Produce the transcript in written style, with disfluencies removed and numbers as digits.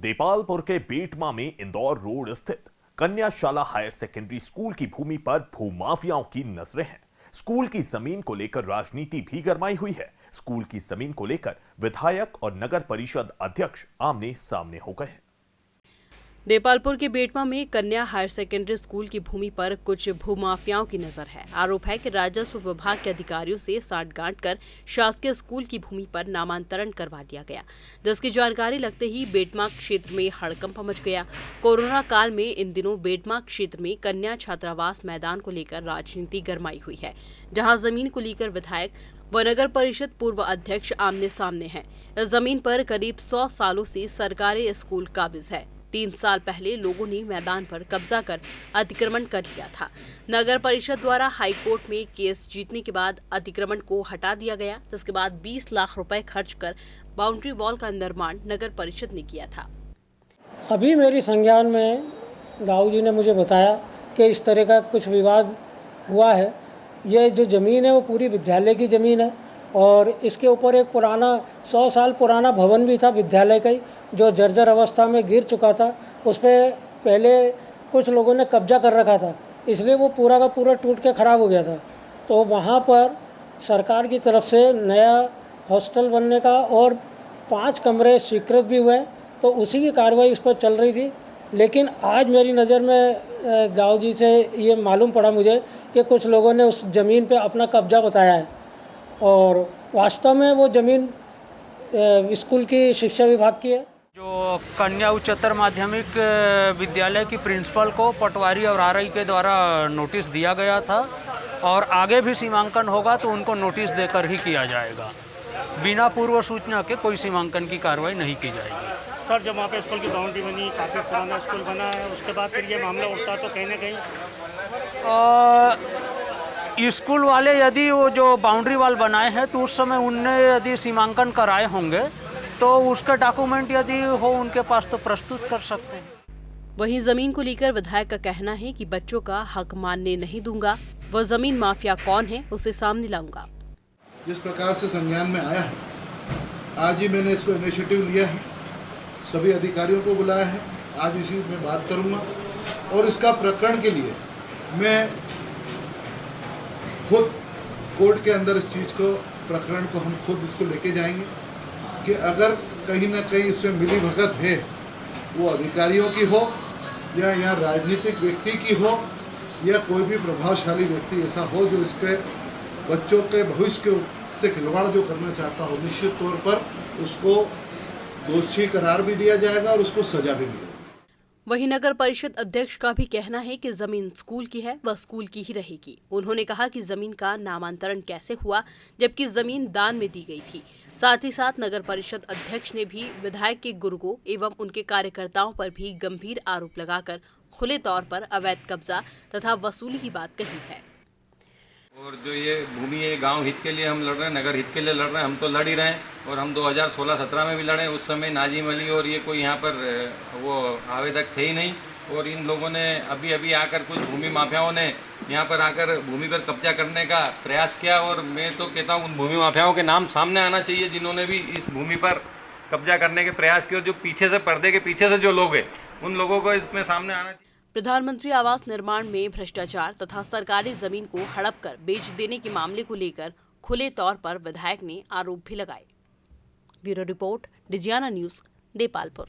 देपालपुर के बेटमा में इंदौर रोड स्थित कन्याशाला हायर सेकेंडरी स्कूल की भूमि पर भूमाफियाओं की नजरें हैं। स्कूल की जमीन को लेकर राजनीति भी गरमाई हुई है। स्कूल की जमीन को लेकर विधायक और नगर परिषद अध्यक्ष आमने सामने हो गए हैं। देपालपुर के बेटमा में कन्या हायर सेकेंडरी स्कूल की भूमि पर कुछ भूमाफियाओं की नजर है। आरोप है कि राजस्व विभाग के अधिकारियों से साठगांठ कर शासकीय स्कूल की भूमि पर नामांतरण करवा दिया गया, जिसकी जानकारी लगते ही बेटमा क्षेत्र में हड़कंप मच गया। कोरोना काल में इन दिनों बेटमा क्षेत्र में कन्या छात्रावास मैदान को लेकर राजनीति गरमाई हुई है, जहाँ जमीन को लेकर विधायक व नगर परिषद पूर्व अध्यक्ष आमने सामने हैं। इस जमीन पर करीब 100 सालों से सरकारी स्कूल काबिज है। 3 साल पहले लोगों ने मैदान पर कब्जा कर अतिक्रमण कर लिया था। नगर परिषद द्वारा हाई कोर्ट में केस जीतने के बाद अतिक्रमण को हटा दिया गया, जिसके बाद 20 लाख रुपए खर्च कर बाउंड्री वॉल का निर्माण नगर परिषद ने किया था। अभी मेरी संज्ञान में दाऊ जी ने मुझे बताया कि इस तरह का कुछ विवाद हुआ है। ये जो ज़मीन है वो पूरी विद्यालय की ज़मीन है और इसके ऊपर एक पुराना 100 साल पुराना भवन भी था विद्यालय का ही, जो जर्जर अवस्था में गिर चुका था। उस पर पहले कुछ लोगों ने कब्जा कर रखा था, इसलिए वो पूरा का पूरा टूट के ख़राब हो गया था। तो वहाँ पर सरकार की तरफ से नया हॉस्टल बनने का और 5 कमरे स्वीकृत भी हुए, तो उसी की कार्रवाई उस पर चल रही थी। लेकिन आज मेरी नज़र में दाऊ जी से ये मालूम पड़ा मुझे कि कुछ लोगों ने उस ज़मीन पे अपना कब्जा बताया है और वास्तव में वो ज़मीन स्कूल की शिक्षा विभाग की है। जो कन्या उच्चतर माध्यमिक विद्यालय की प्रिंसिपल को पटवारी और आरआई के द्वारा नोटिस दिया गया था और आगे भी सीमांकन होगा तो उनको नोटिस देकर ही किया जाएगा। बिना पूर्व सूचना के कोई सीमांकन की कार्रवाई नहीं की जाएगी। सर, जब वहाँ पे स्कूल की बाउंड्री बनी, काफ़ी पुराना स्कूल बना है, उसके बाद फिर ये मामला उठता तो कहीं ना कहीं स्कूल वाले यदि वो जो बाउंड्री वाल बनाए हैं तो उस समय उनने यदि सीमांकन कराए होंगे तो उसका डॉक्यूमेंट यदि हो उनके पास तो प्रस्तुत कर सकते हैं। वहीं जमीन को लेकर विधायक का कहना है कि बच्चों का हक मानने नहीं दूंगा, वह जमीन माफिया कौन है उसे सामने लाऊंगा। जिस प्रकार से संज्ञान में आया है, आज ही मैंने इसको इनिशिएटिव लिया है, सभी अधिकारियों को बुलाया है, आज इसी में बात करूंगा और इसका प्रकरण के लिए मैं खुद कोर्ट के अंदर इस चीज़ को प्रकरण को हम खुद इसको लेके जाएंगे कि अगर कहीं ना कहीं इसमें मिली भगत है, वो अधिकारियों की हो या यहाँ राजनीतिक व्यक्ति की हो या कोई भी प्रभावशाली व्यक्ति ऐसा हो जो इस पे बच्चों के भविष्य से खिलवाड़ जो करना चाहता हो, निश्चित तौर पर उसको दोषी करार भी दिया जाएगा और उसको सजा भी मिलेगी। वहीं नगर परिषद अध्यक्ष का भी कहना है कि जमीन स्कूल की है, वह स्कूल की ही रहेगी। उन्होंने कहा कि जमीन का नामांतरण कैसे हुआ जबकि जमीन दान में दी गई थी। साथ ही साथ नगर परिषद अध्यक्ष ने भी विधायक के गुर्गों एवं उनके कार्यकर्ताओं पर भी गंभीर आरोप लगाकर खुले तौर पर अवैध कब्जा तथा वसूली की बात कही है। और जो ये भूमि है, गांव हित के लिए हम लड़ रहे हैं, नगर हित के लिए लड़ रहे हैं, हम तो लड़ ही रहे हैं और हम 2016-17 में भी लड़े। उस समय नाजिम अली और ये कोई यहाँ पर वो आवेदक थे ही नहीं और इन लोगों ने अभी आकर कुछ भूमि माफियाओं ने यहाँ पर आकर भूमि पर कब्जा करने का प्रयास किया और मैं तो कहता हूँ उन भूमि माफियाओं के नाम सामने आना चाहिए जिन्होंने भी इस भूमि पर कब्जा करने के प्रयास किए और जो पीछे से पर्दे के पीछे से जो लोग हैं उन लोगों को इसमें सामने आना चाहिए। प्रधानमंत्री आवास निर्माण में भ्रष्टाचार तथा सरकारी जमीन को हड़प कर बेच देने के मामले को लेकर खुले तौर पर विधायक ने आरोप भी लगाए। Bureau report, Digiana news, Depalpur.